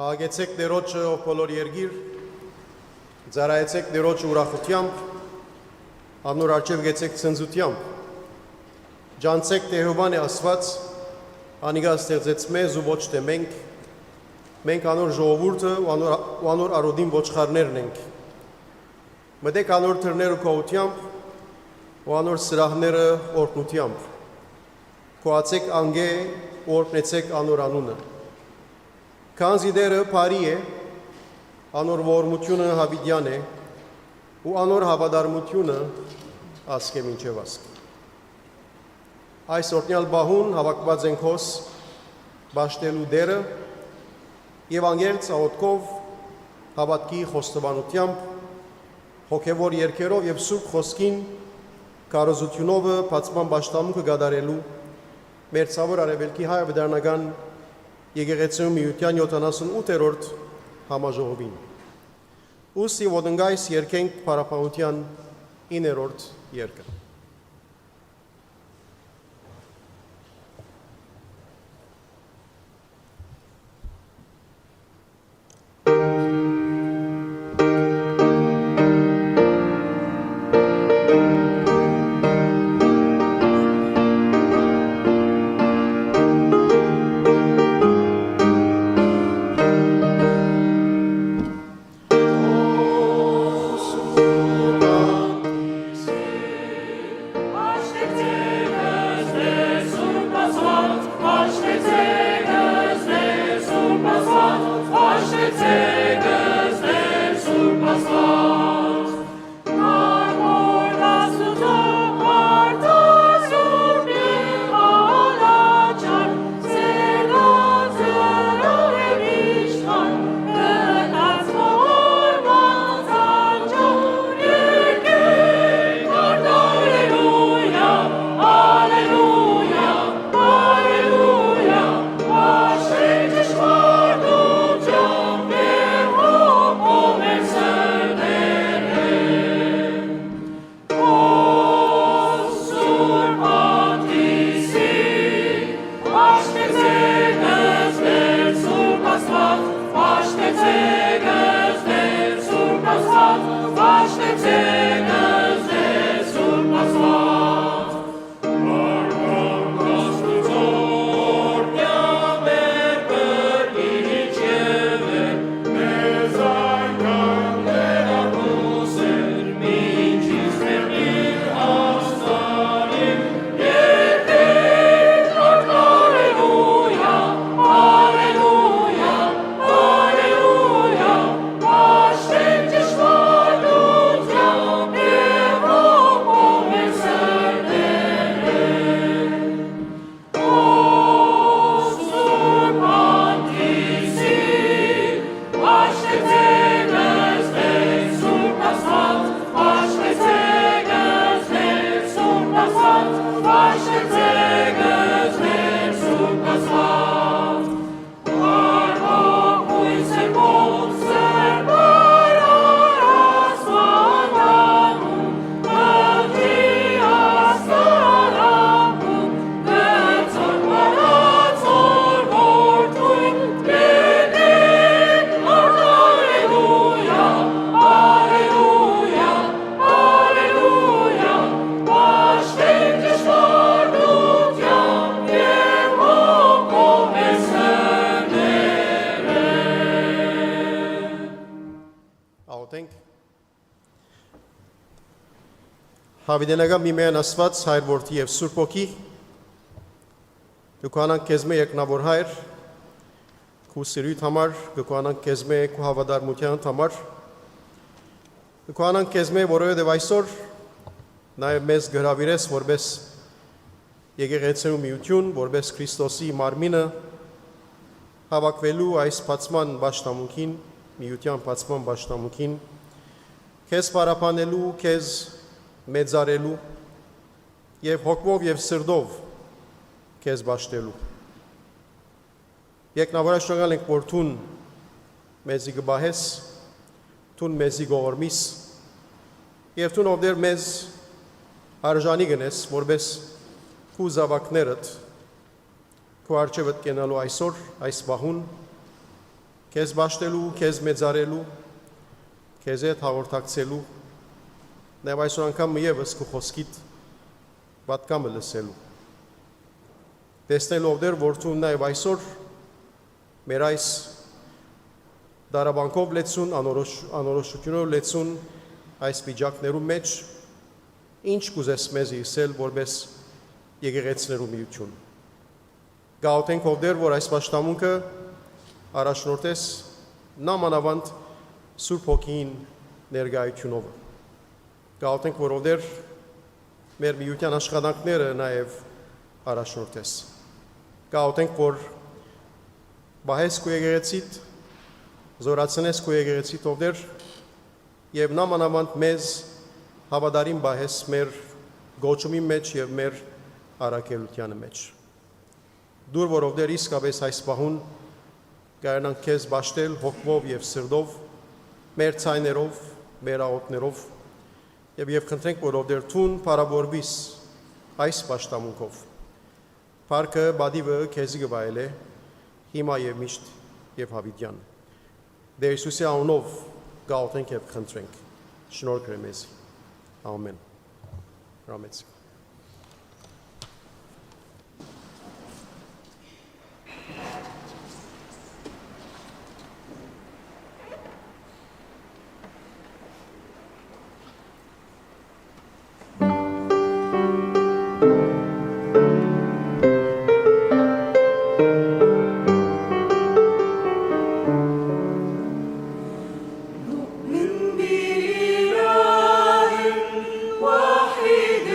Աղագեցեք Տերոջը ով բոլոր երգիր, ձարայեցեք Տերոջը ուրախությամբ, անոր արջև գեցեք ցնծությամբ, ջանցեք Տեհովան է ասված, անիգա ստեղծեց մեզ ու ոչ թե մենք անոր ժողովուրդը ու անոր արոդին ոչխարներն ենք, մտեք անոր թրները քոությամբ ու անոր սրահները օրհնությամբ, քոացեք անգե ու օրհնեցեք անոր անունը, քանզի դերը բարի է, անոր ողորմությունը հավիտյան է ու անոր հավատարմությունը ասկե մինչև ասկե։ Այս օրհնյալ բահուն հավաքված ենք հոս բաշտելու դերը եւ անգերց աղոթքով հավատքի խոստովանությամբ հոգևոր երգերով եւ սուրբ խոսքին կարոզությունով բացման պաշտամունքը գդարելու մեր ցավոր արևելքի հայ ավետարանական Եկեղեցու միության 78-րդ համաժողովին։ Ուսի ոտնգայս երգենք փառապանության 9-րդ երգը։ Հավիտենական մի միայն Աստված, Հայր Որդի եւ Սուրբ Հոգի, գկուանանք քեզ մե երկնավոր Հայր, քու սիրույթ համար, գկուանանք քեզ մե քու հավատարմության համար, գկուանանք քեզ մե որովհետեւ այսօր նաեւ մեզ գրավիրես որպես եկեղեցու միություն, որպես Քրիստոսի մարմինը հավաքվելու այս բացման պաշտամունքին, միության բացման պաշտամունքին, քեզ պարապանելու, քեզ մեծարելու եւ հոգով եւ սրտով քեզ բաշտելու։ Եկնավորաշնորհալ ենք Որդուն մեզի գբահես, տուն մեզի գողորմիս, և տուն ով դեր մեզ արժանի գնես, որպես քու զավակներդ, քու արջևդ կենալու այսօր, այս բահուն, քեզ բաշտելու, քեզ մեծարելու, քեզ հետ հաղորդակցելու, նաև այսօր անգամ ևս քու խոսքիդ պատկամը լսելու։ Տեսնելով դեր, որ դու նաև այսօր մեր այս դարաբանկով լեցուն, անորոշությունով լեցուն այս վիճակներու մեջ ինչ կուզես մեզ իսել, որպես եկեղեցիներու միություն։ Գաղութենք ով դեր, որ այս պաշտամունքը առաջնորդես նամանավանդ Սուրբ Հոգին ներկայությունով։ Գաղութենք, որ ով դեր մեր միության աշխատանքները նաև առաջնորդես։ Գաղութենք, որ բահես քու եկեղեցիդ, զորացնես քու եկեղեցիդ ով դեր, և նամանավանդ մեզ հավատարիմ բահես մեր գոչումի մեջ և մեր առաքելությանը մեջ։ Դուր, որ ով դեր իսկապես այս պահուն կարողանանք քեզ բաշտել հոգով և սրտով, մեր ցայներով, մեր աղոթներով, և խնդրենք, որ ով դեր տուն փառավորվիս այս պաշտամունքով։ Փառքը բադիվը քեզի գվայել է, հիմա և միշտ և հավիտյան։ Տեր Հիսուսի անունով գաղութենք և խնդրենք։ Շնորհ կրե մեզի։ Ամեն։ Հրամեցեք։ نؤمن بإله واحد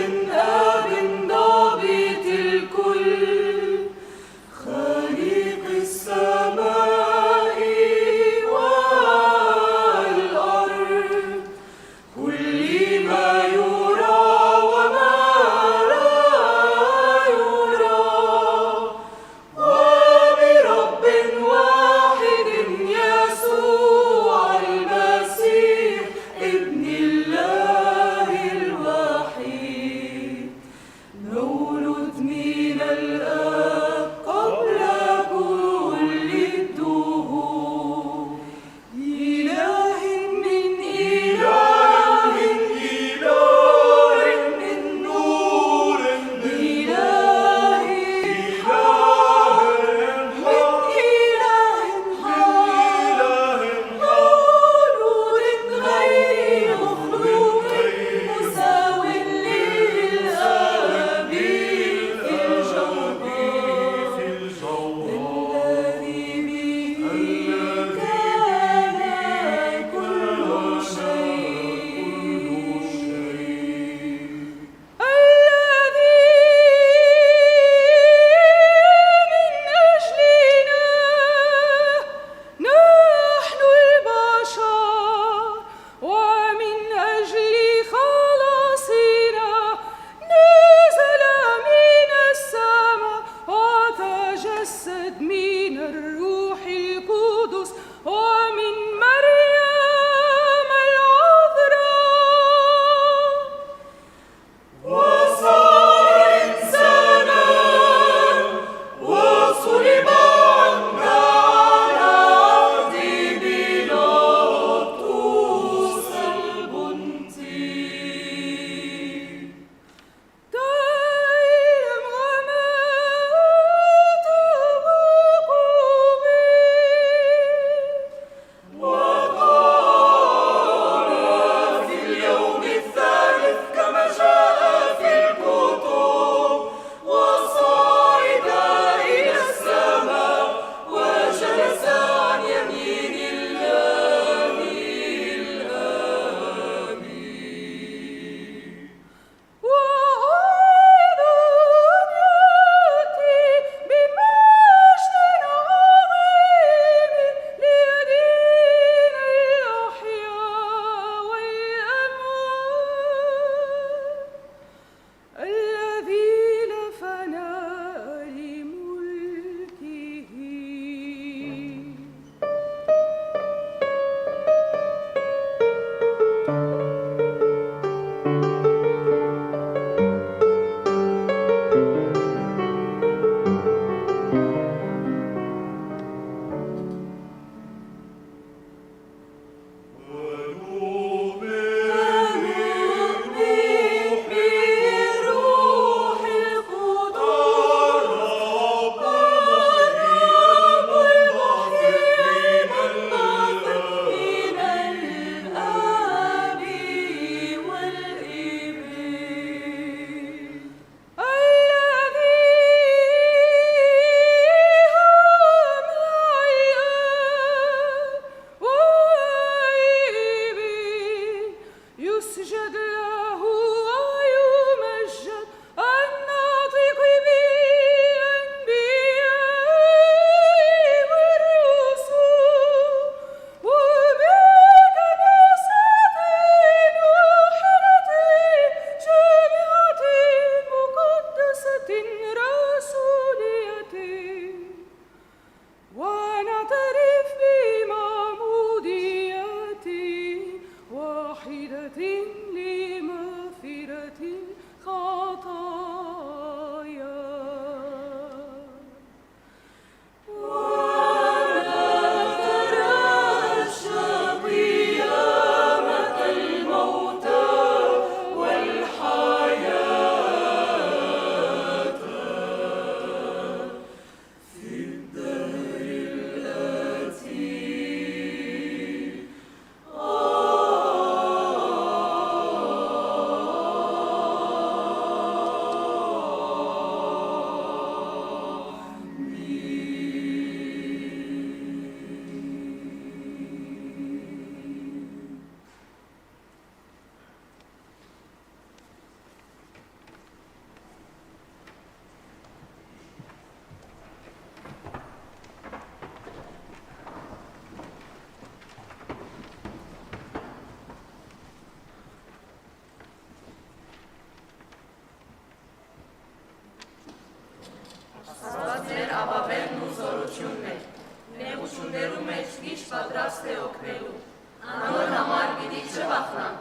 զորացած է օգնելու, անոր համար պիտի չվախնանք,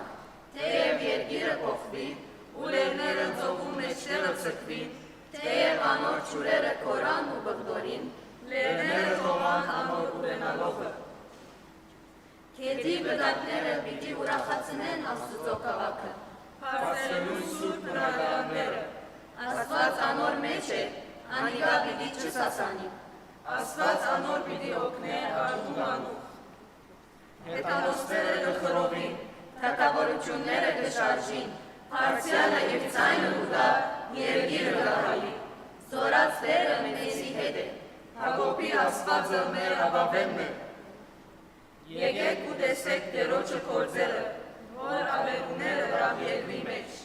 թեև երկիրը փոխվի, ու լեռները ծովու մեջտեղը ցկվի, թեև անոր ջուրերը կորան ու բղդորին, լեռները թողան անոր ունենալողը։ Քեդի բդակները պիտի ուրախացնեն Աստծո քաղաքը, փառսելու սուրբ հրաժարները, Աստված անոր մեջ է, անիկա պիտի չսասանի, Աստված անոր պիտի օգնե արթուն անուխ։ Հետանոստերը կխրովին, թագավորությունները կշարժին, Փարսյալը և ձայնը ուտա, երկիրը կհալի, զորած Տերը մեզի հետ է, Հակոբի Աստվածը մեր ապավենն է։ Եկեք ու տեսեք Տերոջը գործերը, որ ավերուները վրավ երկրի մեջ,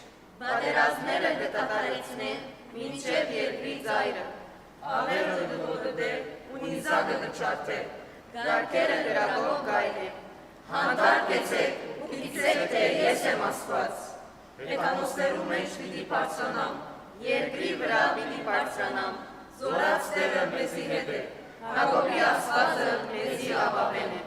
պատերազմները կտատարեցնե, մինչև երկրի ծայրը, ավերը կդոտդե ու նիզակը կչարդե, գարկերը գրակով գայլե, հանդարկեցեք ու գիտեք, թե ես եմ Աստված, հետանոստերու մեջ պիտի բարձրանամ, երկրի վրա պիտի բարձրանամ, զորած Տերը մեզի հետ է, Հակոբի Աստվածը մեզի ապավեն է։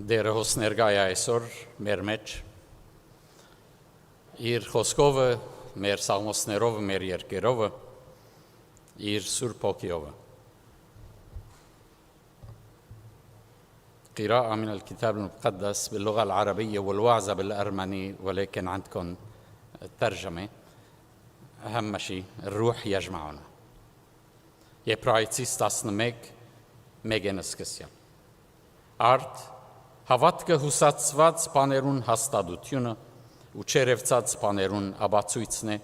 Դերը հոս ներկայ այսօր մեր մեջ իր խոսքովը, մեր սաղմոսներով, մեր երկերովը, իր Սուրբ Հոգիովը։ قراءة من الكتاب المقدس باللغة العربية والوعظة بالأرمني ولكن عندكم الترجمة أهم شيء الروح يجمعنا Եբրայեցիս 11:1 սկսյալ Արդ հավատքը հուսացված բաներուն հաստատությունը ու չերևցած բաներուն աբացույցն է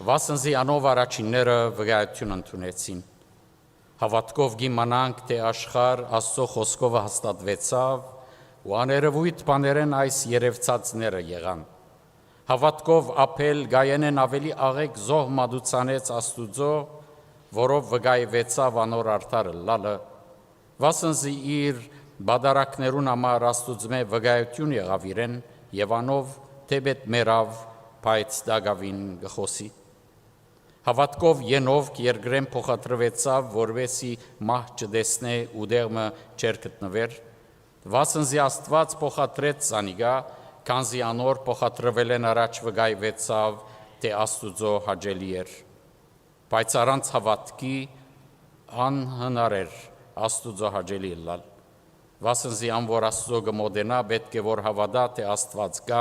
վասնզի անով առաջինները վկայություն ընդունեցին Հավատքով գիմանանք թե աշխարհ Աստծո խոսքով հաստատվեցավ ու աներևույթ բաներեն այս երևցածները եղան Հավատքով ապել գայանեն ավելի աղեկ զոհ մատուցանեց Աստուծո որով վկայվեցավ անոր արդարը լալը վասնզի իր բադարակներուն համար Աստուծմե վկայություն եղավ իրեն եւ անով թեբետ մերավ բայց դագավին գխոսի Հավատքով Ենովք երկրեն փոխադրվեցավ որովհետեւ մահ չդեսնե ու դեղը չերկտնվեր վասնզի Աստված փոխադրեց զանիգա քանզի անոր փոխադրվել են առաջ վկայվեցավ թե Աստուծո հաճելի էր Բայց առանց հավատքի անհնար էր Աստուծո հաճելի լալ Վասնզի անոր Աստծո գմոդենա պետք է որ հավատա թե Աստված կա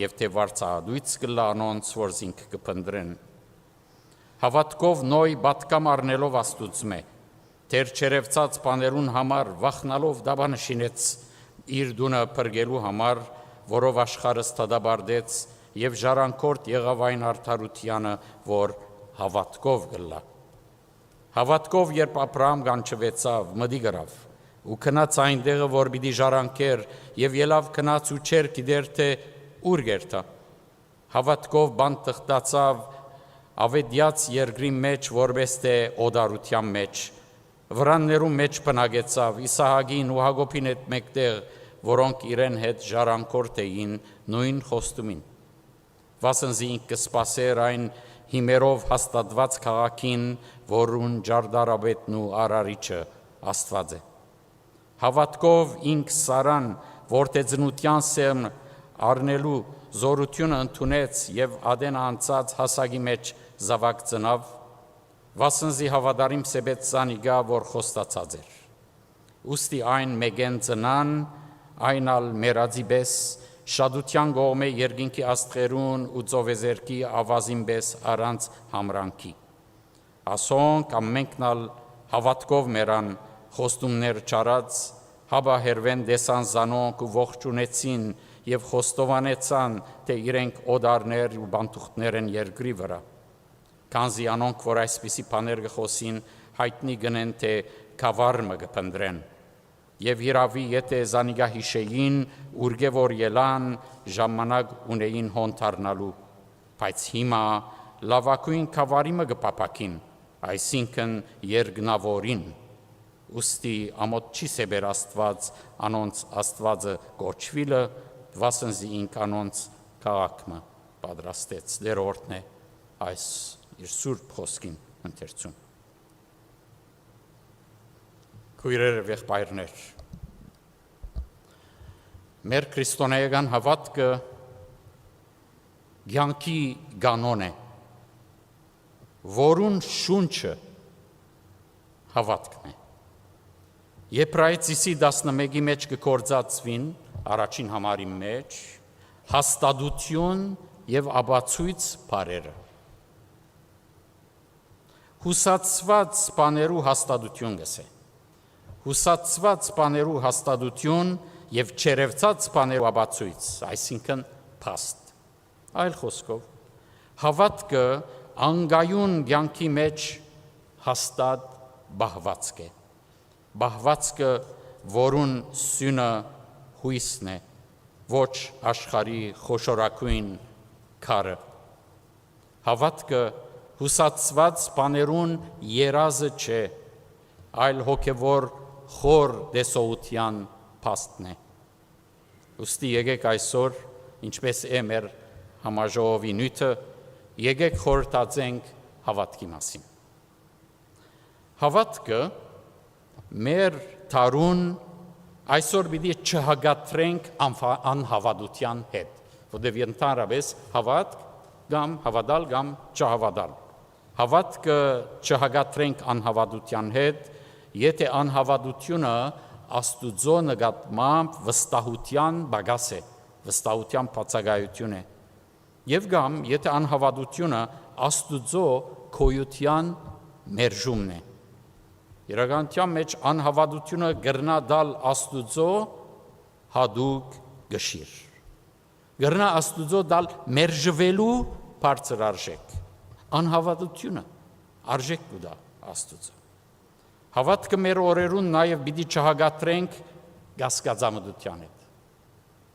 եւ թե վարձահատույց կլա անոնց որ զինք կփնդրեն Հավատքով նոյ բատկամ առնելով Աստուծմե թեր չերևցած բաներուն համար վախնալով դաբանը շինեց իր դունը փրկելու համար որով աշխարհը ստադաբարդեց եւ ժառանգորդ եղավ այն արդարությանը որ Հավատքով գլա Հավատքով երբ Աբրահամ գանչվեցավ մդի գրավ ու քնած այնտեղը որ պիտի ժառանգեր եւ ելավ քնած ու չեր գիտեր թե ուր գերտա Հավատքով բան տխտացավ ավետյաց երկրի մեջ որպես թե օդարության մեջ վրաններու մեջ բնակեցավ Իսահակին ու Հակոբին հետ մեկտեղ որոնք իրեն հետ ժառանգորդ էին նույն խոստումին Վասնզի ինքը սպասեր այն հիմերով հաստատված քաղաքին, որուն ջարդարաբետն ու արարիչը Աստված է։ Հավատքով ինք Սարան, որ թե ծնության սերմ առնելու զորությունը ընդունեց եւ ադեն անցած հասակի մեջ զավակ ծնավ, վասնզի հավատարիմ սեբեց զանիգա, որ խոստացած էր։ Ուստի այն մեկեն ծնան, այն ալ մերածի պես Շադության գողմե երկինքի աստղերուն ու ծովեզերքի ավազին պես առանց համրանքի։ Ասոնք ամենքնալ հավատքով մերան խոստումներ չարած, հաբա հերվեն դեսան զանոնք ու ողջունեցին և խոստովանեցան, թե իրենք օդարներ ու բանտուղտներ են երկրի վրա։ Քանզի անոնք, որ այսպիսի բաներ գխոսին, հայտնի գնեն, թե կավարմը գպնդրեն։ Եվ իրավի եթե զանիգա հիշեին, ուրգե որ ելան, ժամանակ ունեին հոնթարնալու, բայց հիմա լավակույն կավարիմը գպապակին, այսինքն երգնավորին, ուստի ամոտ չի սեբեր Աստված, անոնց Աստվածը գոչվիլը, վասնզի ինք անոնց քաղաքը պատրաստեց դեր օրդն է այս իր սուրբ խոսքին ընթերցում։ Քույրեր եւ եղբայրներ, մեր քրիստոնեական հավատքը կյանքի կանոն է, որուն շունչը հավատքն է։ Եբրայեցիսի 11-ի մեջ կգործածվին առաջին համարի մեջ հաստատություն եւ աբացույց բառերը։ Հուսացված բաներու հաստատություն գսե։ Հուսացված բաներու հաստատություն եւ չերևծած բաներու աբացույց, այսինքն փաստ։ Այլ խոսքով, հավատքը անգայուն կյանքի մեջ հաստատ բահվածք է։ Բահվածքը, որուն սյունը հույսն է, ոչ աշխարհի խոշորագույն քարը։ Հավատքը հուսացված բաներուն երազը չէ, այլ հոգևոր խոր դեսողության փաստն է։ Ուստի եկեք այսօր, ինչպես է մեր համաժողովի նյութը, եկեք խորհրդածենք հավատքի մասին։ Հավատքը մեր տարուն այսօր պիտի չհագատրենք անհավատության հետ, որտեղ ընդհանրապես հավատք կամ հավատալ կամ չհավատալ։ Հավատքը չհագատրենք անհավատության հետ, եթե անհավատությունը Աստուծո նկատմամբ վստահության բագաս է, վստահության բացակայություն է։ Եվ կամ եթե անհավատությունը Աստուծո քոյության մերժումն է։ Իրականության մեջ անհավատությունը գրնա դալ Աստուծո հադուկ գշիր։ Գրնա Աստուծո դալ մերժվելու բարձր արժեք։ Անհավատությունը արժեք կուտա Աստուծո։ Հավատքը մեր օրերուն նաև պիտի չհագատրենք գասկածամտության հետ։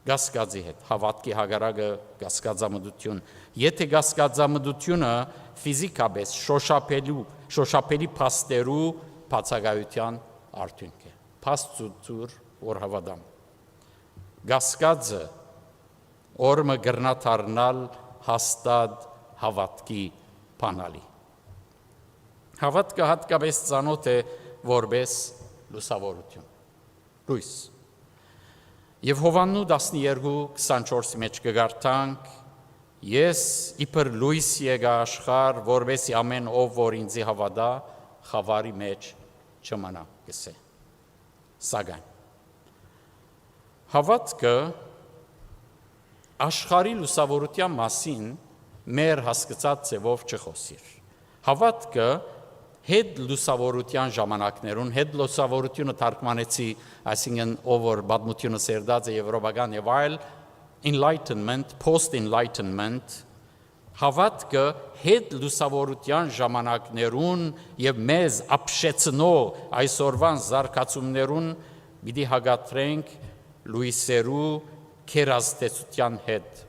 Գասկածի հետ, հավատքի հագարակը գասկածամտություն։ Եթե գասկածամտությունը ֆիզիկապես շոշափելի փաստերու բացակայության արդյունք է։ Փաստուր որ հավատամ։ Գասկածը օրը գրնա դառնալ հաստատ հավատքի բանալի։ Հավատքը հատկապես ծանոթ է որպես լուսավորություն, լույս։ Եվ Հովաննու 12:24-ի մեջ կգարտանք. Ես իբր լույս եկա աշխարհ, որպեսզի ամեն ով որ ինձի հավատա, խավարի մեջ չմնա, գսե։ Սակայն հավատքը աշխարհի լուսավորության մասին մեր հասկացած ձևով չխոսիր։ Հավատքը հետ լուսավորության ժամանակներուն, հետ լուսավորությունը թարգմանեցի, այսինքն ով որ պատմությունը սերդած է եվրոպական եւ այլ, enlightenment, post-enlightenment, հավատքը հետ լուսավորության ժամանակներուն եւ մեզ ապշեցնող այսօրվան զարգացումներուն պիտի հագատրենք լույսերու կերազդեցության հետ։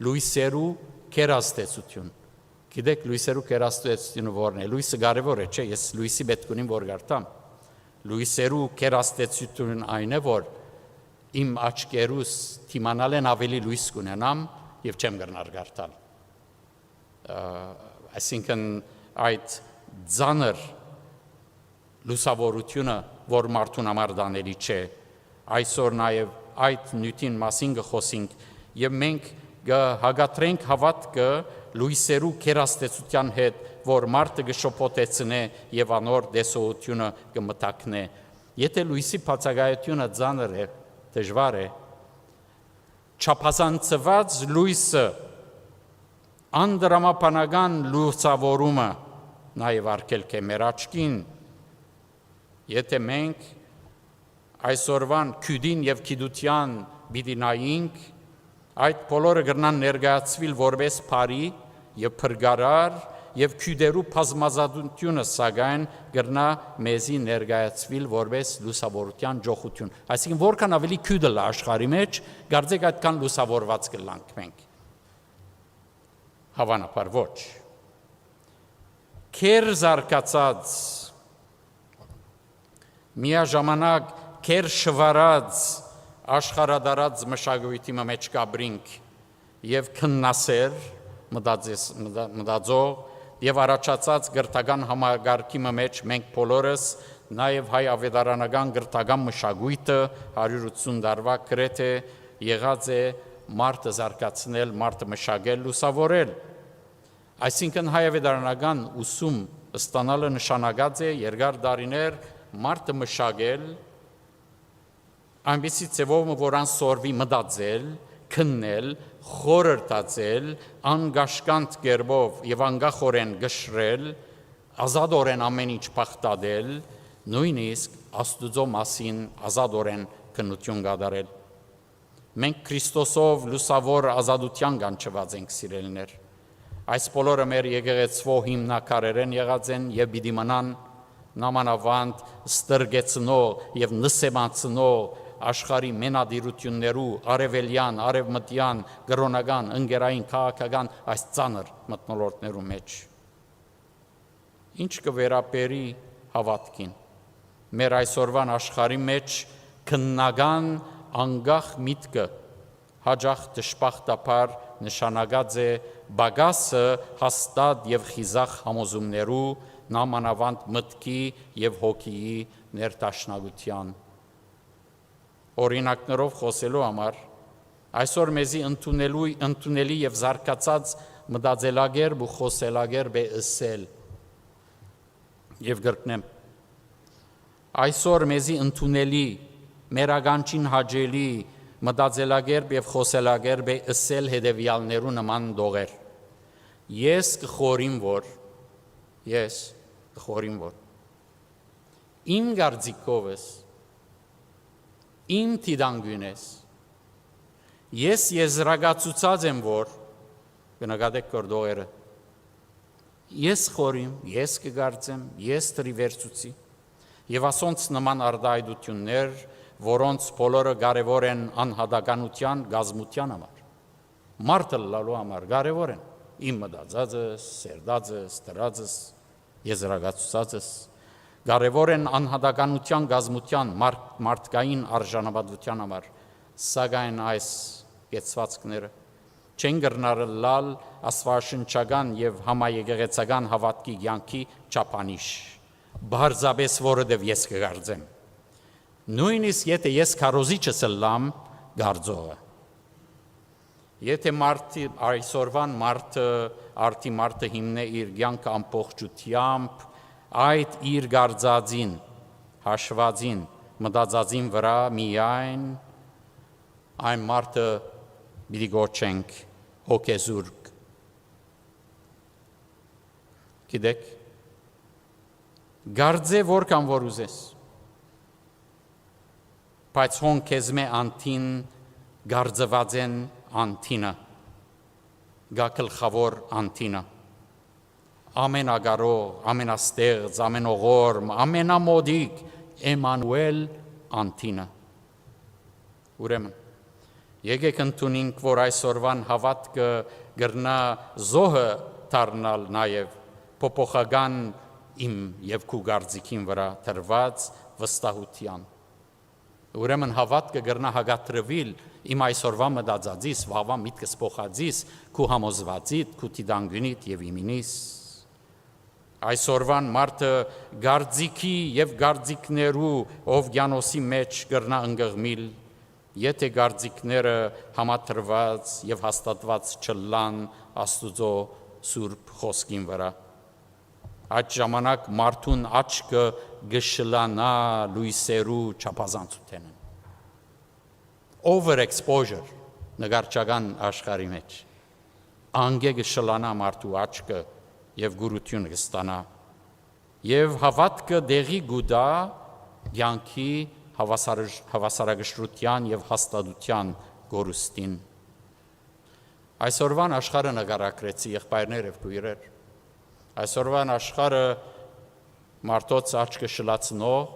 Լույսերու կերազդեցություն։ Գիտեք լույսերու կերազդեցությունը որն է։ Լույսը կարևոր է, չէ՞, ես լույսի պետք ունիմ որ գարտամ։ Լույսերու կերազդեցությունն այն է, որ իմ աչքերուս թիմանալ են ավելի լույս կունենամ եւ չեմ գնար գարտալ։ Այսինքն այդ ծանր լուսավորությունը, որ մարդուն համար դանելի չէ, այսօր նաեւ այդ նյութին մասին կխոսենք եւ մենք կհագատրենք հավատքը լույսերու կերազդեցության հետ, որ մարդը կշոփոթեցնե եւ անոր դեսողությունը կմտակնե։ Եթե լույսի բացակայությունը ծանր է, դժվար է, չափազանցված լույսը անդրամապանական լուսավորումը նաեւ արգելք է մեր աչքին։ Եթե մենք այսօրվան քյուդին եւ գիտության պիտի նայենք, այդ բոլորը կգնան ներկայացվել որպես բարի եւ փրկարար եւ քյուդերու բազմազանությունը սակայն կգնա մեզի ներկայացվել որպես լուսավորության ջոխություն։ Այսինքն որքան ավելի քյուդը լա աշխարհի մեջ, գարձեք այդքան լուսավորված կլանք մենք։ Հավանաբար ոչ։ Քեր զարգացած միաժամանակ քեր շվարած աշխարհադարած մշակույթի մեջ կաբրինք եւ քննասեր մտածող եւ առաջացած գրթական համագարկի մեջ մենք բոլորս նաեւ հայ ավետարանական գրթական մշակույթը 180 տարվա գրեթե եղած է մարդը զարգացնել, մարդը մշակել, լուսավորել։ Այսինքն հայ ավետարանական ուսում ստանալը նշանակած է երկար տարիներ մարդը մշակել այնպիսի ձևով, որ անսորվի մտածել, քննել, խորհրդածել, անգաշկանտ կերպով եւ անգախորեն գշրել, ազատորեն ամեն ինչ պախտadel, նույնիսկ Աստուծո մասին ազատորեն քննություն կատարել։ Մենք Քրիստոսով լուսավոր ազատության կանչված ենք սիրելիներ։ Այս բոլորը մեր եկեղեցվո հիմնակարերեն եղած են եւ պիտի մնան նամանավանդ ստրգեցնող եւ նսեմանցնող աշխարհի մենադիրություններու արևելյան, արևմտյան, գրոնական, ընկերային, քաղաքական այս ծանր մթնոլորտներու մեջ։ Ինչ կվերապերի հավատքին։ Մեր այսօրվան աշխարհի մեջ քննական անգախ միտքը հաջող դժբախտաբար նշանակած է բագասը հաստատ եւ խիզախ համոզումներու նամանավանդ մտքի եւ հոգիի ներտաշնակության օրինակներով խոսելու համար այսօր մեզի ընդունելի եւ զարգացած մտածելագերբ ու խոսելագերբ է ըսել եւ գրկնեմ այսօր մեզի ընդունելի մերագանչին հաջելի մտածելագերբ եւ խոսելագերբ է ըսել հետեւյալներու նման դողեր ես կխորիմ որ իմ գարձիկովս իմ տիդանգյունես ես եզրագացուցած եմ որ գնագադեք կորդողերը ես խորիմ, ես կգարձեմ, ես տրիվերցուցի եւ ասոնց նման արդայդություններ, որոնց բոլորը կարևոր են անհատականության գազմության համար մարդը լալու համար կարևոր են իմ մտածածս, սերդածս, տրածս, եզրագացուցածս կարևոր են անհատականության գազմության մարդկային արժանապատվության համար սակայն այս կեցվածքները չեն գրնարլալ աստվածաշնչական եւ համաեկեղեցական հավատքի կյանքի չափանիշ բարձաբես որովհետեւ ես կգարձեմ նույնիսկ եթե ես քարոզիչս լամ գարձողը եթե մարդը այսօրվան մարդը հիմնե իր կյանքը ամբողջությամբ այդ իր գարձածին հաշվածին մտածածին վրա միայն այն մարդը պիտի գոչենք հոգեզուրկ գիտեք գարձե որքան որ ուզես բայց հոն քեզմե անտին գարձված են անտինը գակլխավոր անտինը ամենագարող, ամենաստեղծ, ամենողորմ, ամենամոդիկ Էմանուել անտինը ուրեմն եկեք ընդունենք որ այսօրվան հավատքը գրնա զոհը դառնալ նաև փոփոխական իմ եւ քու գարձիկին վրա տրված վստահության ուրեմն հավատքը գրնա հագատրվել իմ այսօրվա մտածածից վաղվա միտքս փոխածից քու համոզվածից քու տիդանգյունիտ եւ իմինիս այսօրվան մարդը գարձիկի եւ գարձիկներու օվկիանոսի մեջ գրնա ընկղմիլ եթե գարձիկները համատրված եւ հաստատված չլան Աստուծո սուրբ խոսքին վրա այդ ժամանակ մարդուն աչքը գշլանա լույսերու չափազանցութենն overexposure նգարչական աշխարհի մեջ անգե գշլանա մարդու աչքը եւ գուրությունը կստանա եւ հավատքը դեղի գուդա յանքի հավասարագշրության եւ հաստատության գորուստին այսօրվան աշխարհը նկարագրեցի եղբայրներ եւ քույրեր այսօրվան աշխարհը մարդոց աչքը շլացնող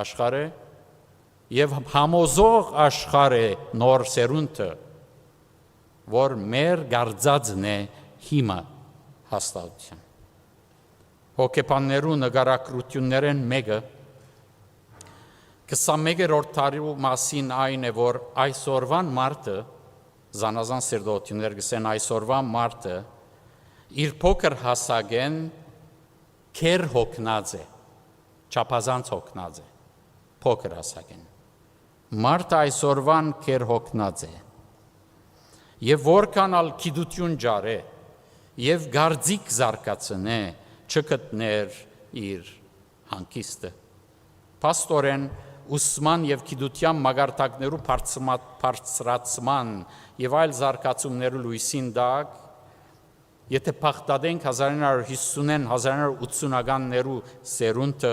աշխարհ է եւ համոզող աշխարհ է նոր սերունդը որ մեր գարձածն է հիմա հաստատության հոգեբաններու նկարագրություններեն մեկը 21-րդ դարու մասին այն է որ այսօրվան մարդը զանազան սերդոություններ գսեն այսօրվա մարդը իր փոքր հասակեն քեր հոգնած է, չափազանց հոգնած է, փոքր հասակեն։ Մարդը այսօրվան քեր հոգնած է։ Եվ որքան ալ գիտություն ջարե, եւ գարձիկ զարգացնե, չգտներ իր հանգիստը։ Պաստորեն ուսման եւ գիտության մագարտակներու բարձրացման եւ այլ զարգացումներու լույսին դակ, եթե փախտadենք 1950-1980-ականներու սերունդը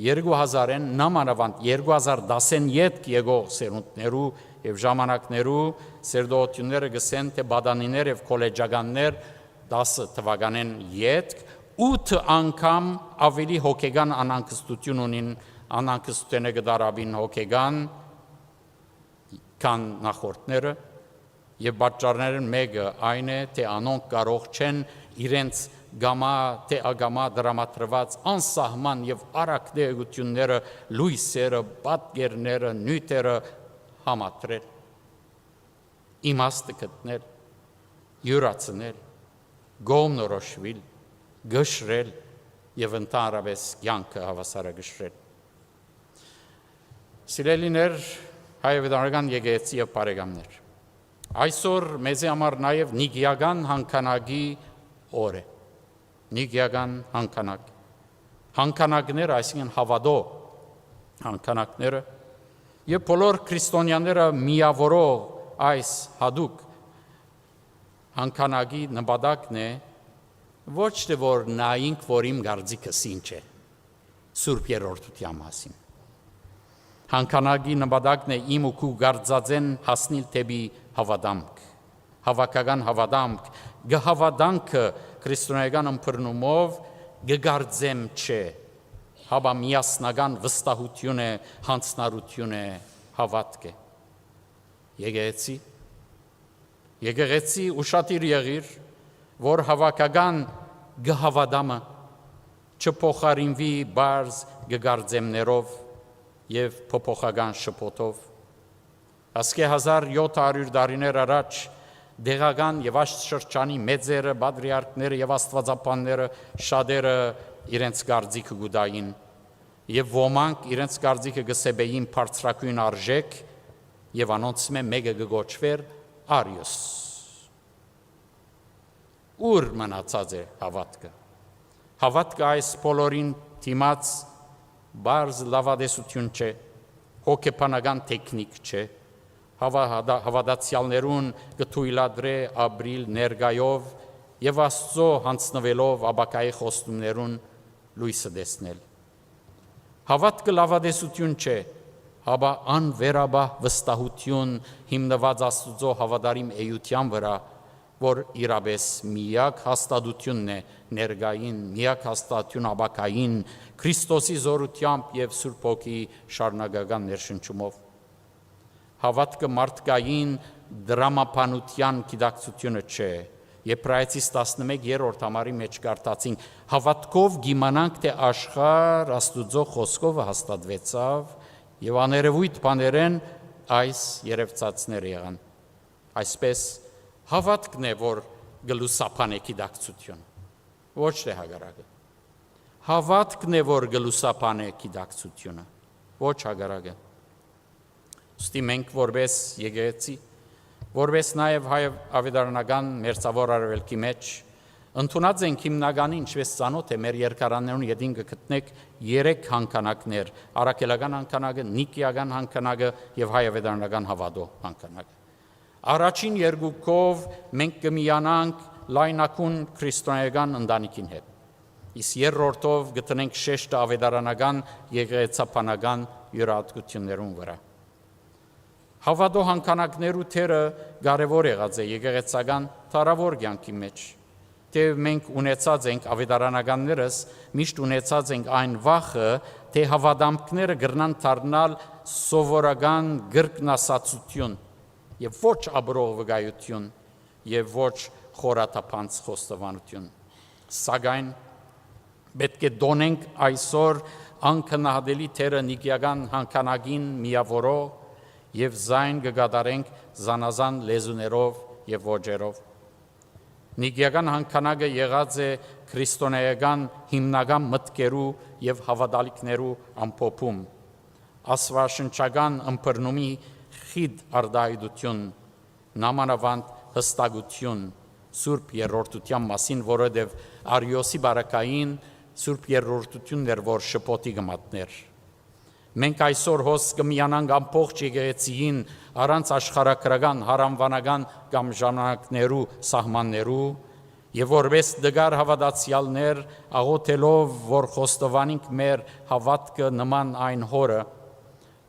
2000-ին նամանավանդ 2010-ին յետք եկող սերունդներու եւ ժամանակներու սերդոությունները գսեն թե բադանիներ եւ կոլեջականներ 10 թվականին յետք 8 անգամ ավելի հոգեգան անհանգստություն ունին անհանգստությունը գդարաբին հոգեգան քան նախորդները եւ պատճառներն մեկը այն է թե անոնք կարող չեն իրենց գամա թե ագամա դրամատրված անսահման եւ արագ դեղությունները լույսերը պատկերները նյութերը համատրել իմաստը գտնել յուրացնել գոմնորոշվել գշրել եւ ընդհանրապես կյանքը հավասարակշռել Սիրելիներ հայավետարական եկեղեցի եւ բարեկամներ Այսօր մեզի համար նաև նիգիական հանքանակի օր է, նիգիական հանքանակ, հանքանակները, այսինքն հավադո հանքանակները և բոլոր քրիստոնյաները միավորող այս հադուկ հանքանակի նպատակն է, ոչ թե որ նայինք, որ իմ գարձիկը ինչ է, Սուրբ Երրորդության մասին։ Հանքանակի նպատակն է իմ ու քու գարձածեն հասնել դեպի հավատամք, հավաքական հավատամք, գհավատանքը քրիստոնեական ըմբռնումով գգարձեմ չէ, հաբա միասնական վստահություն է, հանցնարություն է, հավատք է։ Եկեղեցի ուշադիր եղիր, որ հավաքական գհավատամը չփոխարինվի բարձ գգարձեմներով եւ փոփոխական շփոթով Ասկե 1700 տարիներ առաջ դեղական եւ աշտշրջանի մեծերը, բադրիարքները եւ աստվածապանները շատերը իրենց գարձիկը գուդային եւ ոմանք իրենց գարձիկը գսեբեին բարձրակույն արժեք եւ անոնց մեկը գոչվեր Արիոս Ուր մնացած է հավատքը Հավատքը այս բոլորին դիմաց բարձ լավադեսություն չէ հոգեբանական տեխնիկ չէ հավատացյալներուն գթույլադրե ապրիլ ներգայով եւ Աստծո հանձնվելով աբակայի խոստումներուն լույսը տեսնել Հավատքը լավադեսություն չէ հաբա անվերաբահ վստահություն հիմնված Աստծո հավատարիմ էության վրա որ իրապես միակ հաստատությունն է ներգային միակ հաստատություն աբակային Քրիստոսի զորությամբ եւ Սուրբ Հոգի շարունակական ներշնչումով Հավատքը մարդկային դրամապանության գիտակցությունը չէ Եբրայեցիս 11-րդ համարի մեջ կարդացինք Հավատքով գիմանանք թե աշխարհ Աստուծո խոսքով հաստատվեցավ եւ աներևույթ բաներեն այս երևծածներ եղան Այսպես հավատքն է որ գլուսապան է գիտակցությունը ոչ թե հակառակը Հավատքն է որ գլուսապան է գիտակցությունը ոչ հակառակը Ոստի մենք որպես եկեղեցի, որպես նաև հայ ավետարանական մերձավոր արևելքի մեջ, ընդունած ենք հիմնականին, ինչպես ծանոթ է մեր երկարաններուն ետին կգտնեք 3 հանքանակներ, առաքելական հանքանակը, նիկիական հանքանակը եւ հայ ավետարանական հավատո հանքանակը։ Առաջին երկուքով մենք կմիանանք լայնակուն քրիստոնեական ընտանիքին հետ։ Իսկ երրորդով գտնենք շեշտը ավետարանական եկեղեցապանական յուրահատկություններուն վրա։ Հավատո հանքանակներու թերը կարևոր եղած է եկեղեցական թարավոր կյանքի մեջ, թե մենք ունեցած ենք ավետարանականներս միշտ ունեցած ենք այն վախը, թե հավատամքները գրնան դառնալ սովորական գրկնասացություն եւ ոչ աբրող վկայություն եւ ոչ խորաթափանց խոստովանություն։ Սակայն պետք է դոնենք այսօր անքնահատելի թերը նիկիական հանքանակին միավորող եւ զայն կգադարենք զանազան լեզուներով եւ ոճերով։ Նիգիական հանքանակը եղած է քրիստոնեական հիմնական մտքերու եւ հավատալիքներու ամփոփում, աստվածաշնչական ըմբռնումի խիտ արդայդություն, նամանավանդ հստակություն Սուրբ Երրորդության մասին, որովհետև Արիոսի բարակային Սուրբ Երրորդությունն էր, որ շփոթի գմատներ։ Մենք այսօր հոս կմիանանք ամբողջ եկեղեցիին առանց աշխարհակրական, հարանվանական կամ ժամանակներու սահմաններու եւ որպես դգար հավատացյալներ աղոթելով, որ խոստովանենք մեր հավատքը նման այն հորը,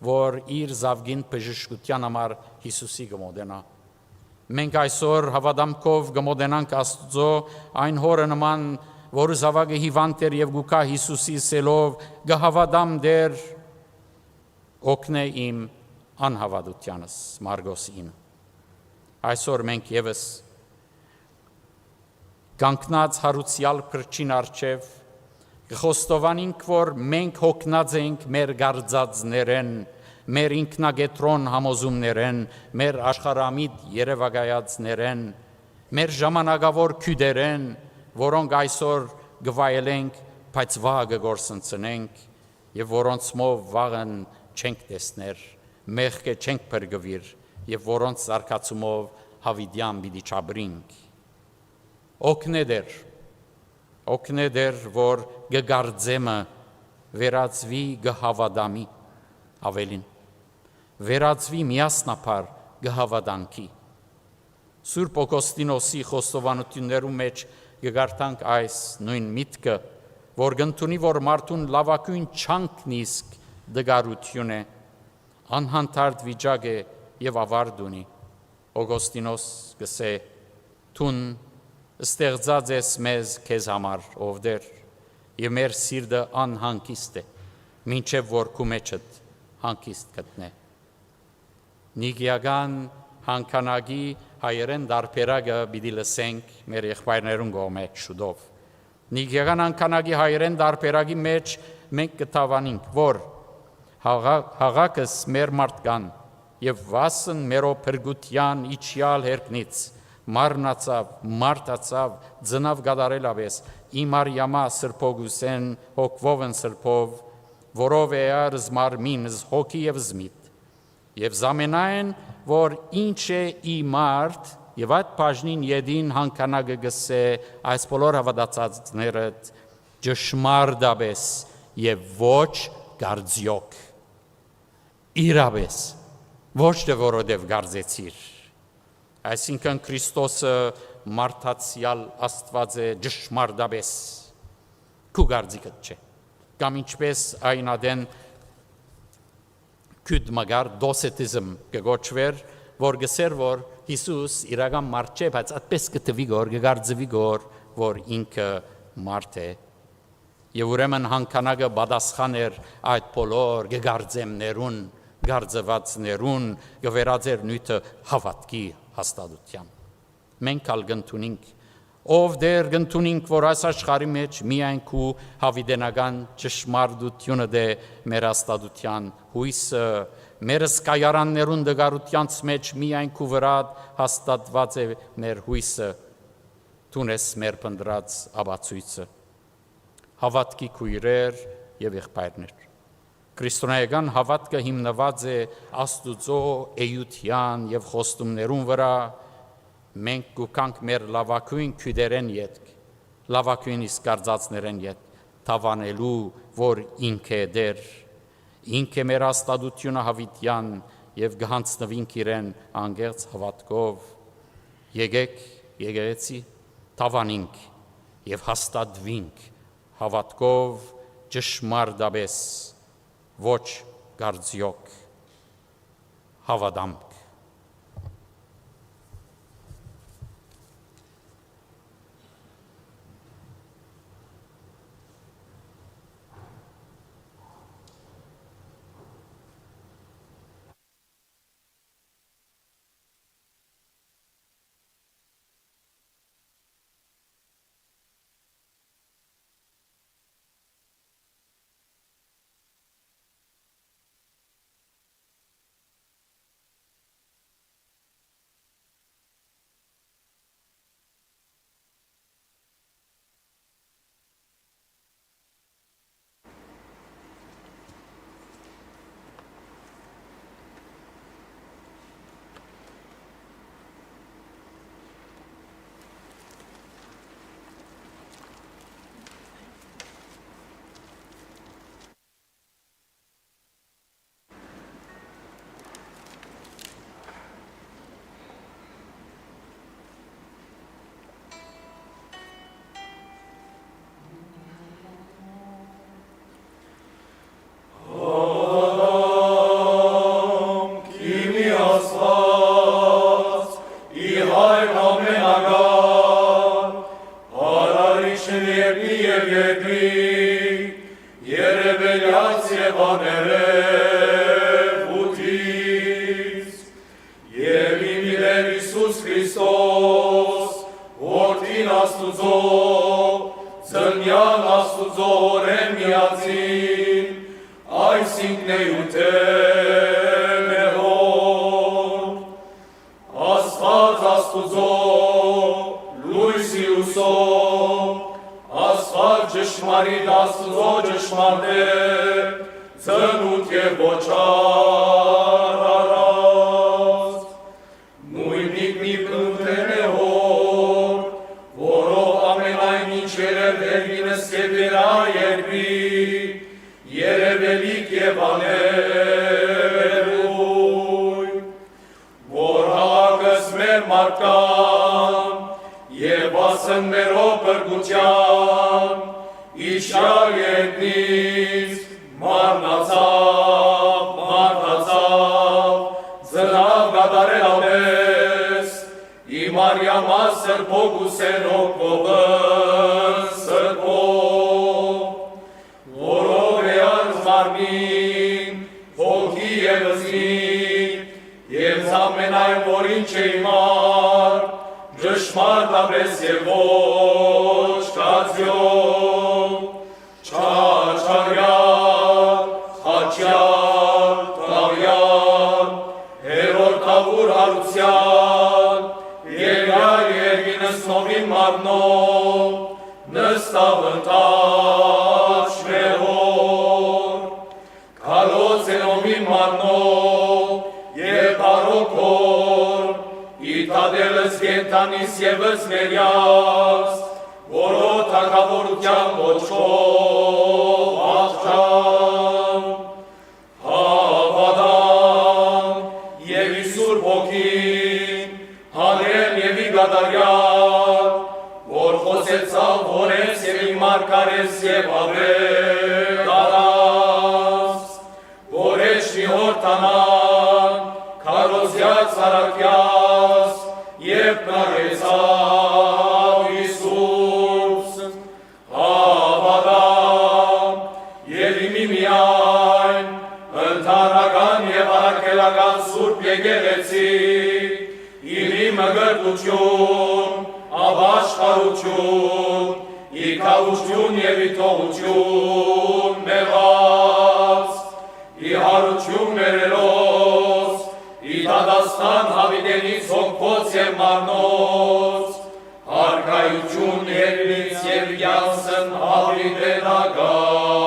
որ իր զավգին բժշկության համար Հիսուսի կմոտենա։ Մենք այսօր հավատամքով կմոտենանք Աստծո այն հորը նման, որ զավակը հիվանդ էր եւ գուկա Հիսուսի սելով կհավատամ դեր օգնե իմ անհավատությանս Մարգոս 9։ Այսօր մենք եւս կանգնած հարուցյալ փրկին արչև կխոստովանենք, որ մենք հոգնած ենք մեր գարձածներեն, մեր ինքնագետրոն համոզումներեն, մեր աշխարհամիտ երևակայածներեն, մեր ժամանակավոր քյուդերեն, որոնք այսօր գվայելենք, բայց վաղը գործընծնենք եւ որոնցմով վաղն չենք տեսներ, մեղքը չենք բրգվիր եւ որոնց զարգացումով հավիդյան պիտի չաբրինք։ Օգնեդեր, որ գգարձեմը վերածվի գհավադամի ավելին, վերածվի միասնապար գհավադանքի։ Սուրբ Օգոստինոսի խոստովանություններու մեջ գգարտանք այս նույն միտքը, որ գնդունի, որ մարդուն լավակույն չանքն իսկ դգարություն է, անհանդարտ վիճակ է եւ ավարտ ունի։ Օգոստինոս գսե թուն ստեղծած ես մեզ քեզ համար ով դեր եւ մեր սիրտը անհանգիստ է մինչեւ որ քու մեջդ հանգիստ գտնե։ Նիգիական հանքանակի հայերեն դարբերակը պիտի լսենք մեր եղբայրներուն կողմէ շուտով։ Նիգիական հանքանակի հայերեն դարբերակի մեջ մենք կտավանենք, որ հաղակս մեր մարդկան եւ վասն մերո փրկության իջյալ հերկնից մարնացավ, մարտացավ, ծնավ գադարել ավես, իմ արյամա սրբոգուսեն հոգվովն սրբով, որով է արզ մարմինս հոգի եւ զմիտ, եւ զամենայն, որ ինչ է ի մարդ, եւ այդ բաժնին յետին հանքանակը գսե այս բոլոր հավատացածներըդ ճշմարտաբես եւ ոչ գարձյոք, իրաբես, ոչ թե որովհետեւ գարձեցիր, այսինքն Քրիստոսը մարդացյալ Աստված է ճշմարտաբես, քու գարձիկդ չէ, կամ ինչպես այն ադեն քյուդ մագար դոսետիզմ կգոչվեր, որ գսեր, որ Հիսուս իրական մարդ չէ, բայց այդպես կտվի գոր, կգարձվի գոր, որ ինքը մարդ է, եւ ուրեմն հանքանակը պատասխան էր այդ բոլոր գարձեմներուն, գարձվածներուն, գվերածեր նույթը հավատքի հաստատության։ Մենք ալ գնդունինք, ով դեր գնդունինք, որ այս աշխարհի մեջ միայն քու հավիդենական ճշմարտությունը դե մեր հաստատության հույսը, մեր սկայարաններուն դգարությանց մեջ միայն քու վրա հաստատված է մեր հույսը, տունես մեր պնդրած աբացույցը, հավատքի քույրեր եւ եղբայրներ։ Քրիստոնեական հավատքը հիմնված է Աստուծո էյության եւ խոստումներուն վրա, մենք գուկանք մեր լավակույն քյուդերեն յետք, լավակույն իսկ գարձածներեն յետ, թավանելու, որ ինքը դեր, ինքը մեր աստադությունը հավիտյան եւ գհանցնվինք իրեն անգերց հավատքով, եկեք եկեղեցի թավանինք եւ հաստատվինք հավատքով ճշմարտաբես, ոչ գարձյոք, հավատամք։ այն ամենագար, արարիչն երկի և երկրի, երևելյաց և աներևութից, և իմ իրեր Իսուս Քրիստոս, որդին Աստուծո, ծնյան Աստուծո օրեն միածին, այսինքն էյութեն է հոր, Աստված Աստուծո, լույսի ուսով, Աստված ճշմարիտ Աստուծո ճշմարտ է, ծնունդ և ոչար առած, նույնիկ մի պնուտեն է հոր, որով ամենայն ինչ երևելինս և երա երկրի, երևելիք և աներևույն, որ հաղակս մեր մարդկան, և ասն մերով պրգության, իշյալ երկնից մարդացավ, ծնավ գադարել ապես, իմ արյամա սրբող ու սենով կողն սրբող, որով է արզարմին, հոգի և զին, և զամենայն որին չէ իմար, ճշմարտ ապես և ոչ կացյոն, չաչարյալ, հաչյալ, տաղյալ, հերորդավոր հարության, երկայ երկինս նովին մարնով, նստավ ընտաչ մեղոր, կալոց ենովին մարնով, և բարոքոր, իտադելս գենտանիս եվս ներյաց, որո թագավորության ոչքով աղջան, հավադան և Իսուր ոգին, հանել և իգադարյալ, որ խոսեցավ հորես և իմարկարես և ավետարաս, որ էջնի հորտանան, քարոզյաց հարակյաց և պնագեցավ Իսուս, հավադան և իմի միայն, ընդհանրական և առաքելական սուրբ եկեղեցի, իմի մգրտություն, ապաշխարություն, իքավություն և իտողություն մեղած, իհարություն մերելոց, իտադաստան հավիտենից հոգոց և մարնոց, հարկայություն երկնից և յանսն հավիտենագաց։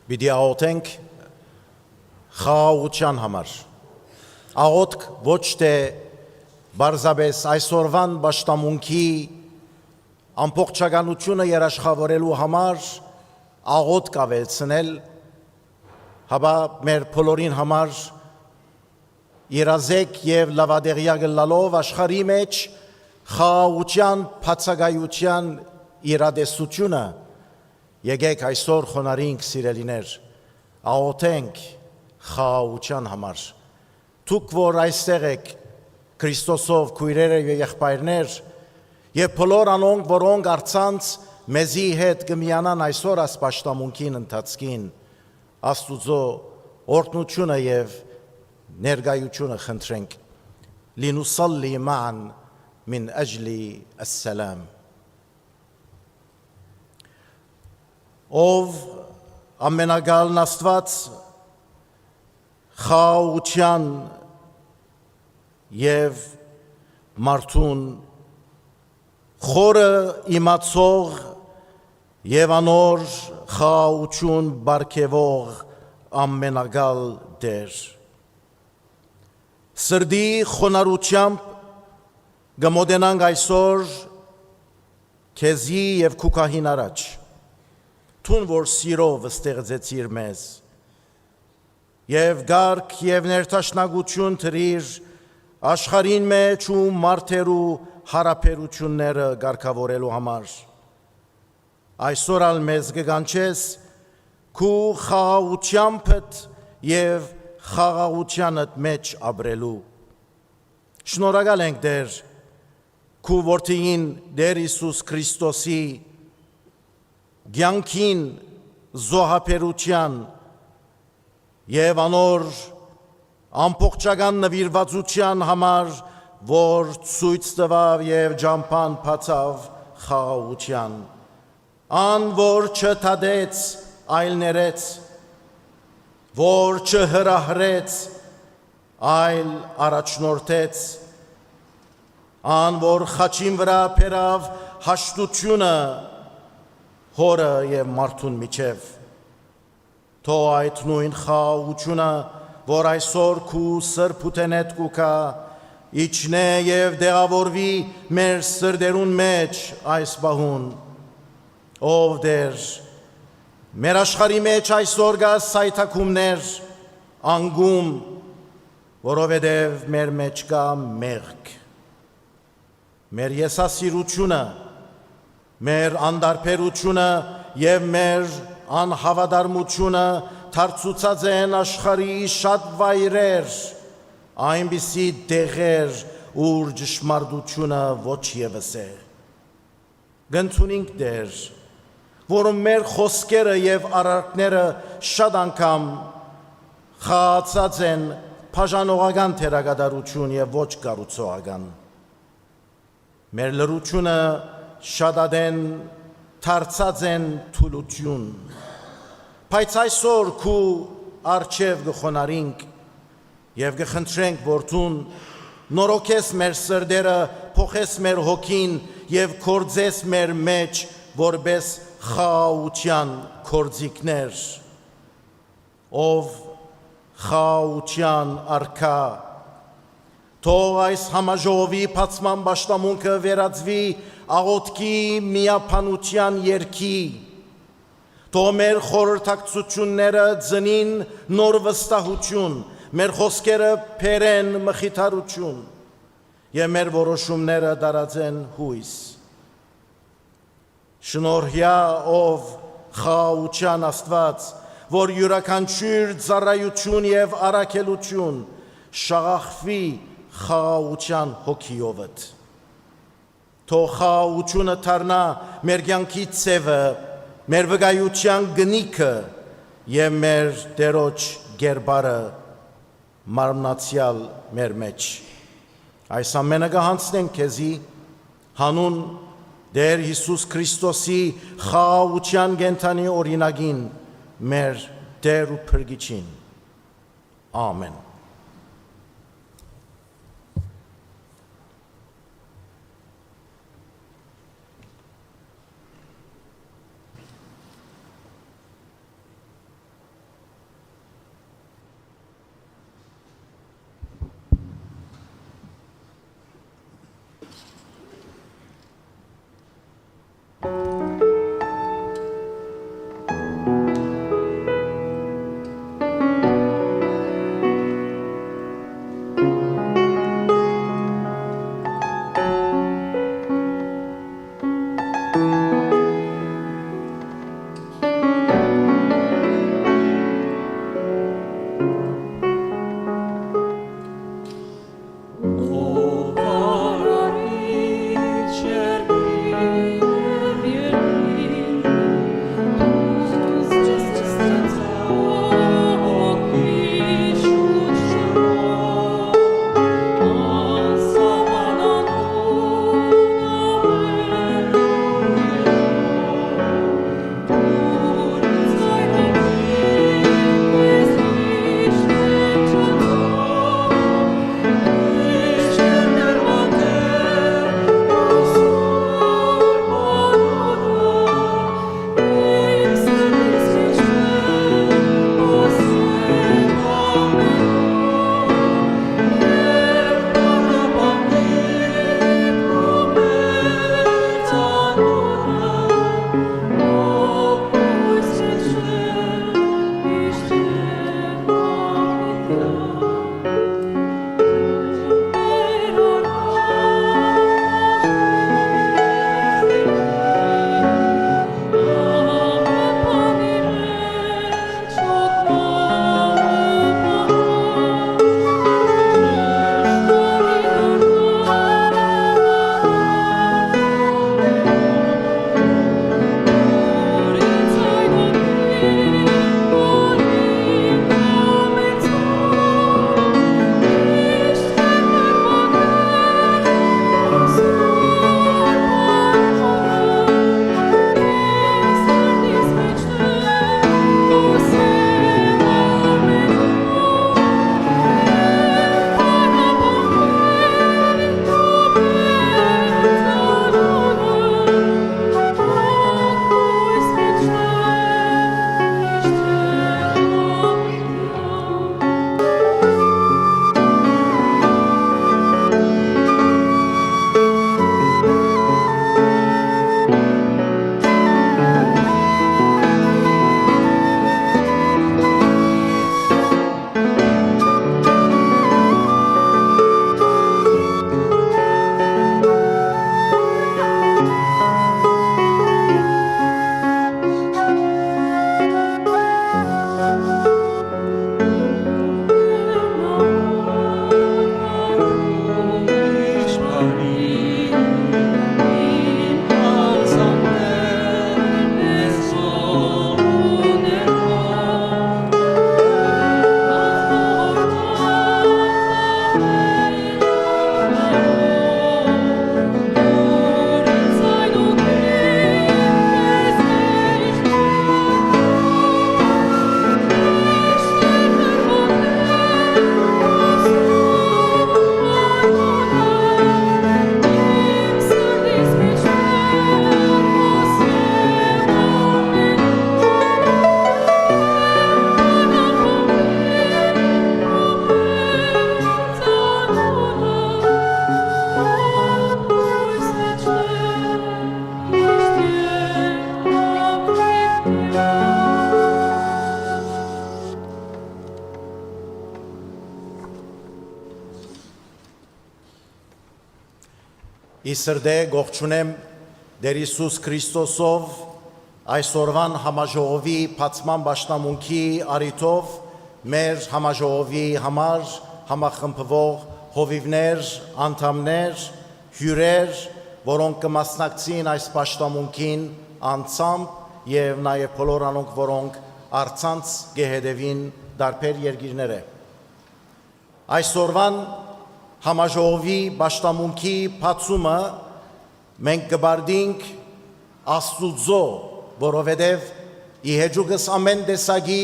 Պիտի աղոթենք խաղաղության համար։ Աղոթք ոչ թե բարձրապես այսօրվան պաշտամունքի ամբողջականությունը երաշխավորելու համար աղոթք ավելցնել, հապա մեր բոլորին համար երազեք և լավադեղյակ լալով աշխարհի մեջ խաղաղության բացակայության իրադեսությունը եկեք այսօր խոնարհենք սիրելիներ, աղոթենք խաղաղության համար։ Դուք որ այստեղ եք Քրիստոսով քույրեր եւ եղբայրներ եւ բոլոր անոնք, որոնք արցանց մեզի հետ կմիանան այսօր աս պաշտամունքին ընթացքին, Աստուծո օրհնությունը եւ ներկայությունը խնդրենք։ Լինուսալլի ման մին աջլի ասսալամ։ Ով ամենագալն Աստված խաղաղության և մարդուն խորը իմացող և անոր խաղաղություն բարգևող ամենագալ Տեր։ Սրդի խոնարհությամբ կմոտենանք այսօր քեզի և քուքահին առաջ, Տուն որ սիրով ստեղծեցիր մեզ, եւ գարկ եւ ներթաշնագություն թրիր աշխարհին մեջ ու մարդերու հարաբերությունները ղեկավարելու համար։ Այսօր ալ մեզ կգանչես քու խաղաղությանդ եւ խաղաղությանդ մեջ ապրելու։ Շնորհակալ ենք Տեր քու որդին Տեր Հիսուս Քրիստոսի ցանկին զոհաբերության եւ անոր ամբողջական նվիրվածության համար, որ ցույց տվավ եւ ջամփան բացավ խաղաղության, ան որ չթադեց այլ ներեց, որ չհրահրեց այլ առաջնորդեց, ան որ խաչին վրա բերավ հաշտությունը հորը եւ մարդուն միջև, թող այդ նույն խաղաղությունը, որ այսօր քու սրբութենետ կուքա, իջնե եւ դեղավորվի մեր սրդերուն մեջ այս բահուն, ով Տեր, մեր աշխարհի մեջ այսօր գա սայթակումներ, անգում, որովհետև մեր մեջ կա մեղք, մեր եսասիրությունը, մեր անդարբերությունը եւ մեր անհավատարմությունը թարցուցած են աշխարհի շատ վայրեր, այնպիսի տեղեր, ուր ճշմարտությունը ոչ եւս է։ Գնցունինք Տեր, որում մեր խոսքերը եւ արարքները շատ անգամ խաղացած են բաժանողական թերագադարություն եւ ոչ կառուցողական։ Մեր լրությունը շատադեն թարցած են թուլություն, բայց այսօր քու արջև գխոնարինք եւ գխնդրենք որդուն նորոգես մեր սրդերը, փոխես մեր հոգին եւ կործես մեր մեջ որպես խաղաղության կործիկներ, ով խաղաղության արքա, թող այս համաժողովի բացման պաշտամունքը վերածվի աղոթքի միապանության երգի, թող մեր խորհրդակցությունները ծնին նոր վստահություն, մեր խոսքերը բերեն մխիթարություն եւ մեր որոշումները դարածեն հույս։ Շնորհյա ով խաղաղության Աստված, որ յուրաքանչյուր ծառայություն եւ առաքելություն շաղախվի խաղաղության հոգիովդ։ Թող խաղաղությունը դառնա մեր կյանքի ցևը, մեր վկայության գնիքը եւ մեր Տերոջ գերբարը մարմնացյալ մեր մեջ։ Այս ամենը կհանձնենք քեզի հանուն Տեր Հիսուս Քրիստոսի խաղաղության կենթանի օրինագին մեր Տեր ու Փրկիչին։ Ամեն։ Իսրդե գողջունեմ Դեր Հիսուս Քրիստոսով այսօրվան համաժողովի բացման պաշտամունքի առիթով մեր համաժողովի համար համախմբվող հովիվներ, անդամներ, հյուրեր, որոնք կմասնակցին այս պաշտամունքին անձամբ եւ նաեւ բոլոր անոնք, որոնք առցանց գեհեդևին դարբեր երկիրները։ Այսօրվան համաժողովի պաշտամունքի բացումը մենք կբարդինք Աստուծո, որովհետև իհեջուկս ամեն տեսակի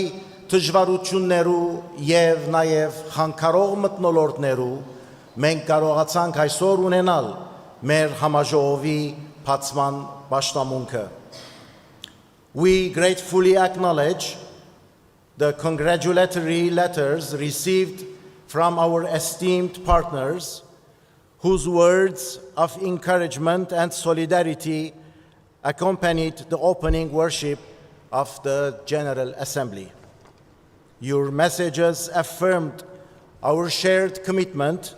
դժվարություններու եւ նաեւ խանգարող մթնոլորտներու մենք կարողացանք այսօր ունենալ մեր համաժողովի բացման պաշտամունքը։ We gratefully acknowledge the congratulatory letters received from our esteemed partners whose words of encouragement and solidarity accompanied the opening worship of the General Assembly. Your messages affirmed our shared commitment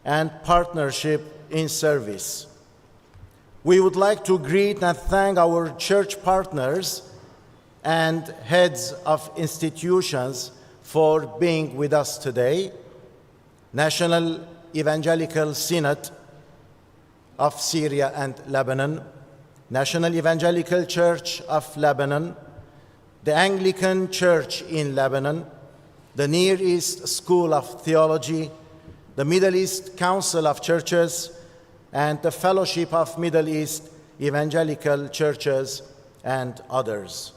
and partnership in service. We would like to greet and thank our church partners and heads of institutions for being with us today. National Evangelical Synod of Syria and Lebanon, National Evangelical Church of Lebanon, the Anglican Church in Lebanon, the Near East School of Theology, the Middle East Council of Churches, and the Fellowship of Middle East Evangelical Churches, and others.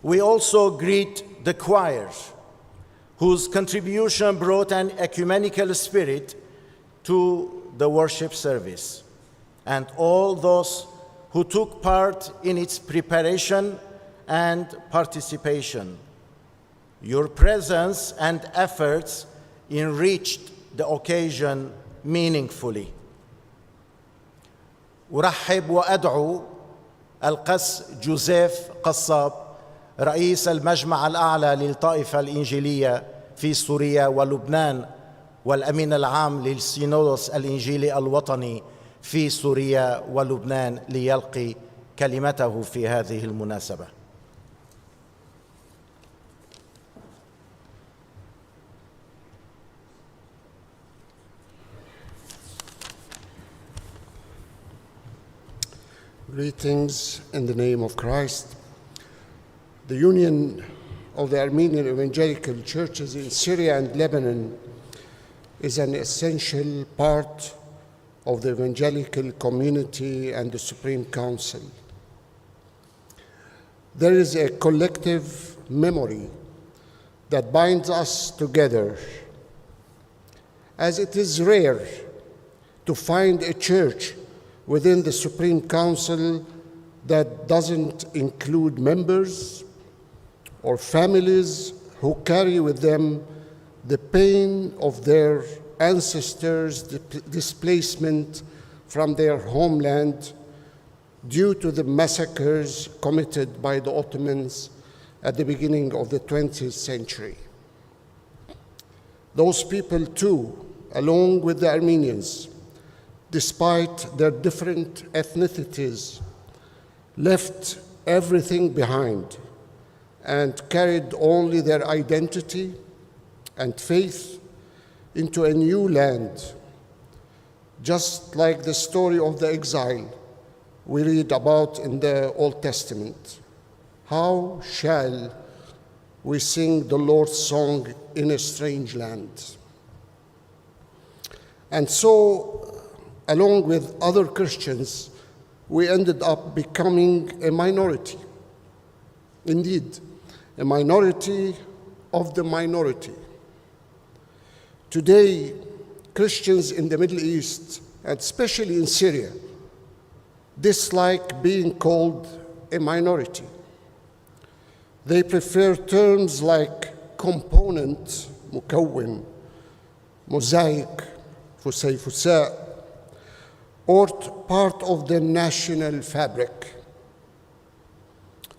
We also greet the choir, whose contribution brought an ecumenical spirit to the worship service, and all those who took part in its preparation and participation. Your presence and efforts enriched the occasion meaningfully. أرحب وأدعو القس جوزيف قصاب رئيس المجمع الأعلى للطائفة الإنجيلية في سوريا ولبنان والأمين العام للسينودوس الإنجيلي الوطني في سوريا ولبنان ليلقي كلمته في هذه المناسبة. Greetings in the name of Christ. The Union of the Armenian Evangelical Churches in Syria and Lebanon is an essential part of the evangelical community and the Supreme Council. There is a collective memory that binds us together, as it is rare to find a church within the Supreme Council that doesn't include members or families who carry with them the pain of their ancestors' displacement from their homeland due to the massacres committed by the Ottomans at the beginning of the 20th century. Those people too, along with the Armenians, despite their different ethnicities, left everything behind and carried only their identity and faith into a new land, just like the story of the exile we read about in the Old Testament. How shall we sing the Lord's song in a strange land? And so, along with other Christians, we ended up becoming a minority. Indeed, a minority of the minority. Today, Christians in the Middle East, and especially in Syria, dislike being called a minority. They prefer terms like component, مكون, mosaic, فسيفساء, or part of the national fabric.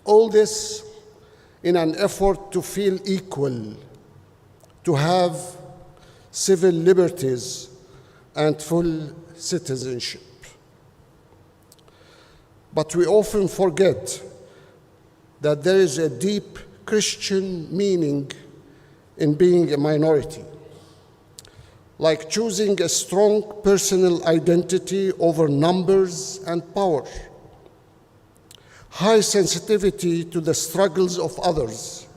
All this in an effort to feel equal, to have civil liberties and full citizenship. But we often forget that there is a deep Christian meaning in being a minority, like choosing a strong personal identity over numbers and power, high sensitivity to the struggles of others,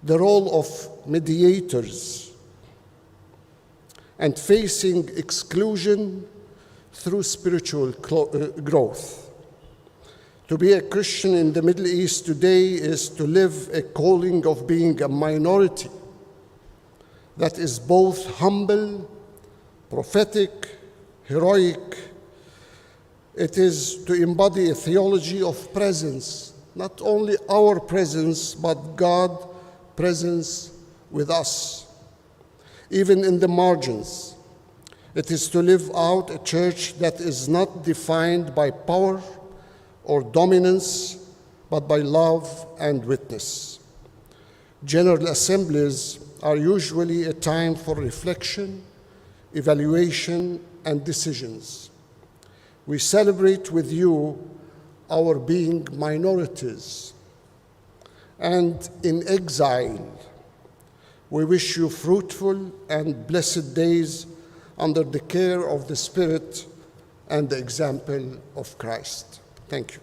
the role of mediators, and facing exclusion through spiritual growth. To be a Christian in the Middle East today is to live a calling of being a minority that is both humble, prophetic, heroic. It is to embody a theology of presence, not only our presence, but God's presence with us, even in the margins. It is to live out a church that is not defined by power or dominance, but by love and witness. General assemblies are usually a time for reflection, evaluation, and decisions. We celebrate with you our being minorities. And in exile, we wish you fruitful and blessed days under the care of the Spirit and the example of Christ. Thank you.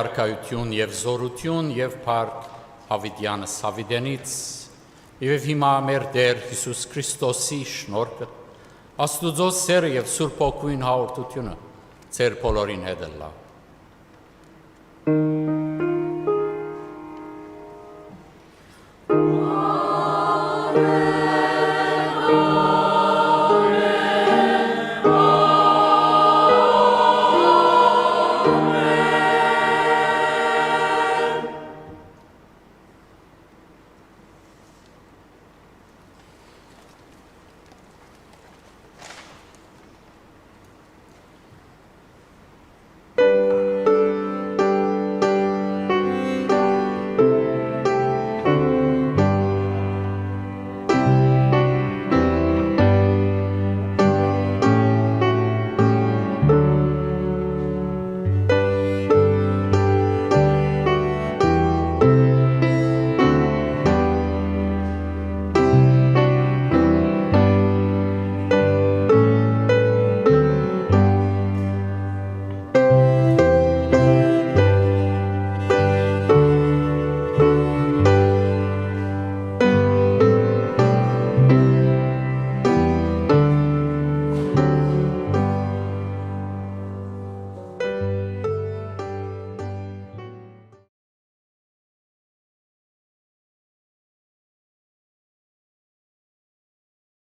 արքայություն եւ զորություն եւ փառք Հավիդյանս Հավիդենից եւ հիմա մեր Տեր Հիսուս Քրիստոսի շնորհքը Աստուծո սերը եւ Սուրբ Օգուտին հաղորդությունը ձեր բոլորին հետ լա